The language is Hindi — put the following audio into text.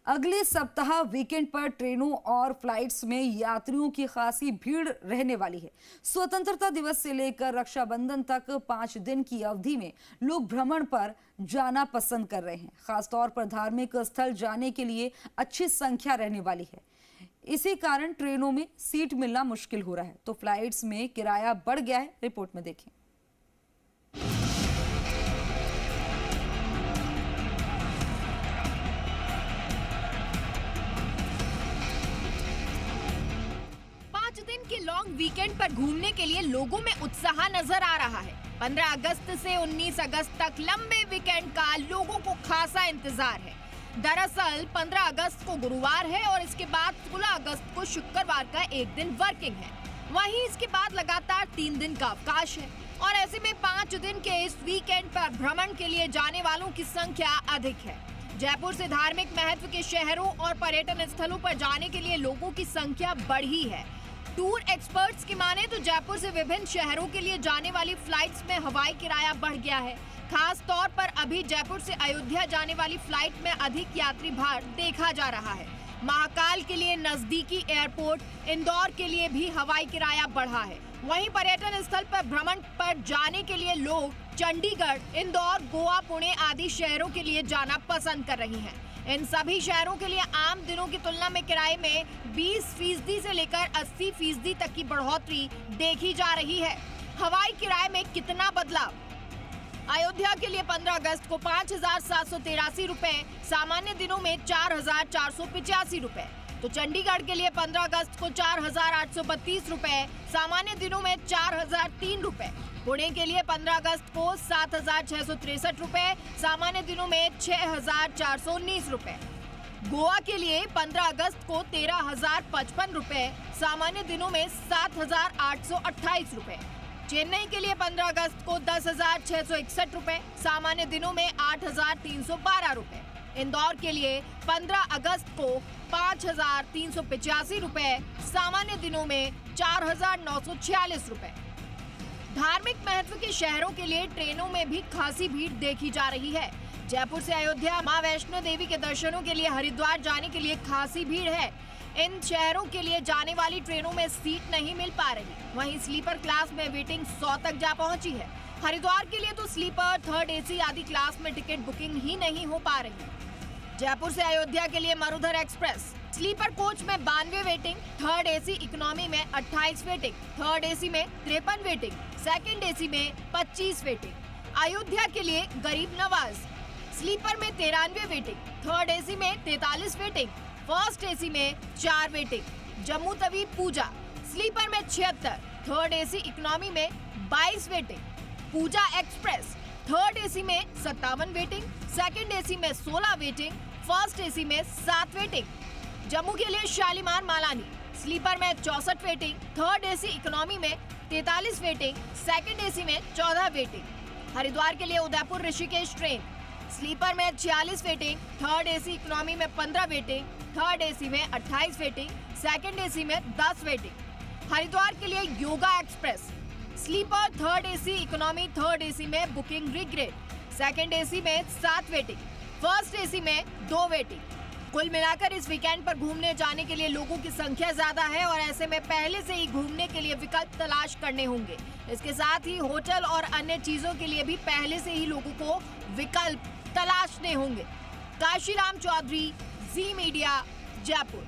अगले सप्ताह वीकेंड पर ट्रेनों और फ्लाइट्स में यात्रियों की खासी भीड़ रहने वाली है। स्वतंत्रता दिवस से लेकर रक्षाबंधन तक 5 दिन की अवधि में लोग भ्रमण पर जाना पसंद कर रहे हैं। खासतौर पर धार्मिक स्थल जाने के लिए अच्छी संख्या रहने वाली है। इसी कारण ट्रेनों में सीट मिलना मुश्किल हो रहा है, तो फ्लाइट्स में किराया बढ़ गया है। रिपोर्ट में देखें। लॉन्ग वीकेंड पर घूमने के लिए लोगों में उत्साह नजर आ रहा है। 15 अगस्त से 19 अगस्त तक लंबे वीकेंड का लोगों को खासा इंतजार है। दरअसल 15 अगस्त को गुरुवार है और इसके बाद 16 अगस्त को शुक्रवार का एक दिन वर्किंग है। वहीं इसके बाद लगातार 3 दिन का अवकाश है और ऐसे में 5 दिन के इस वीकेंड पर भ्रमण के लिए जाने वालों की संख्या अधिक है। जयपुर से धार्मिक महत्व के शहरों और पर्यटन स्थलों पर जाने के लिए लोगों की संख्या बढ़ी है। टूर एक्सपर्ट्स की माने तो जयपुर से विभिन्न शहरों के लिए जाने वाली फ्लाइट्स में हवाई किराया बढ़ गया है। खास तौर पर अभी जयपुर से अयोध्या जाने वाली फ्लाइट में अधिक यात्री भार देखा जा रहा है। महाकाल के लिए नजदीकी एयरपोर्ट इंदौर के लिए भी हवाई किराया बढ़ा है। वहीं पर्यटन स्थल पर भ्रमण पर जाने के लिए लोग चंडीगढ़, इंदौर, गोवा, पुणे आदि शहरों के लिए जाना पसंद कर रही हैं। इन सभी शहरों के लिए आम दिनों की तुलना में किराए में 20% से लेकर 80% तक की बढ़ोतरी देखी जा रही है। हवाई किराए में कितना बदलाव? अयोध्या के लिए 15 अगस्त को 5,783 रुपए, सामान्य दिनों में 4,485 रुपए। तो चंडीगढ़ के लिए 15 अगस्त को 4,832 रुपए, सामान्य दिनों में 4,003 रुपए। पुणे के लिए 15 अगस्त को 7,663 रुपए, सामान्य दिनों में 6,419 रुपए। गोवा के लिए 15 अगस्त को 13,055 रुपए, सामान्य दिनों में 7,828 रुपए। चेन्नई के लिए 15 अगस्त को 10,661 रुपए, सामान्य दिनों में 8,312 रुपए। इंदौर के लिए 15 अगस्त को 5,385 रुपए, सामान्य दिनों में 4,946 रुपए। धार्मिक महत्व के शहरों के लिए ट्रेनों में भी खासी भीड़ देखी जा रही है। जयपुर से अयोध्या, मां वैष्णो देवी के दर्शनों के लिए हरिद्वार जाने के लिए खासी भीड़ है। इन शहरों के लिए जाने वाली ट्रेनों में सीट नहीं मिल पा रही। वहीं स्लीपर क्लास में वेटिंग 100 तक जा पहुंची है। हरिद्वार के लिए तो स्लीपर, थर्ड AC आदि क्लास में टिकट बुकिंग ही नहीं हो पा रही। जयपुर से अयोध्या के लिए मरुधर एक्सप्रेस स्लीपर कोच में 92 वेटिंग, थर्ड AC इकोनॉमी में 28 वेटिंग, थर्ड AC में 53 वेटिंग, सेकंड AC में 25 वेटिंग। अयोध्या के लिए गरीब नवाज स्लीपर में 93 वेटिंग, थर्ड AC में 43 वेटिंग, फर्स्ट AC में 4 वेटिंग। जम्मू तवी पूजा स्लीपर में 76, थर्ड AC इकोनॉमी में 22 वेटिंग। पूजा एक्सप्रेस थर्ड AC में 57 वेटिंग, सेकंड AC में 16 वेटिंग, फर्स्ट AC में 7 वेटिंग। जम्मू के लिए शालीमार मालानी स्लीपर में 64 वेटिंग, थर्ड AC इकोनॉमी में 43 वेटिंग, सेकंड AC में 14 वेटिंग। हरिद्वार के लिए उदयपुर ऋषिकेश ट्रेन स्लीपर में 46 वेटिंग, थर्ड AC इकोनॉमी में 15 वेटिंग, थर्ड AC में 28 वेटिंग, सेकंड AC में 10 वेटिंग। हरिद्वार के लिए Yoga Express sleeper, third AC economy, third AC में बुकिंग रिग्रेड, सेकंड AC में 7 वेटिंग, फर्स्ट AC में 2 वेटिंग। कुल मिलाकर इस वीकेंड पर घूमने जाने के लिए लोगों की संख्या ज्यादा है और ऐसे में पहले से ही घूमने के लिए विकल्प तलाश करने होंगे। इसके साथ ही होटल और अन्य चीजों के लिए भी पहले से ही लोगों को विकल्प तलाशने होंगे। काशीराम चौधरी, जी मीडिया, जयपुर।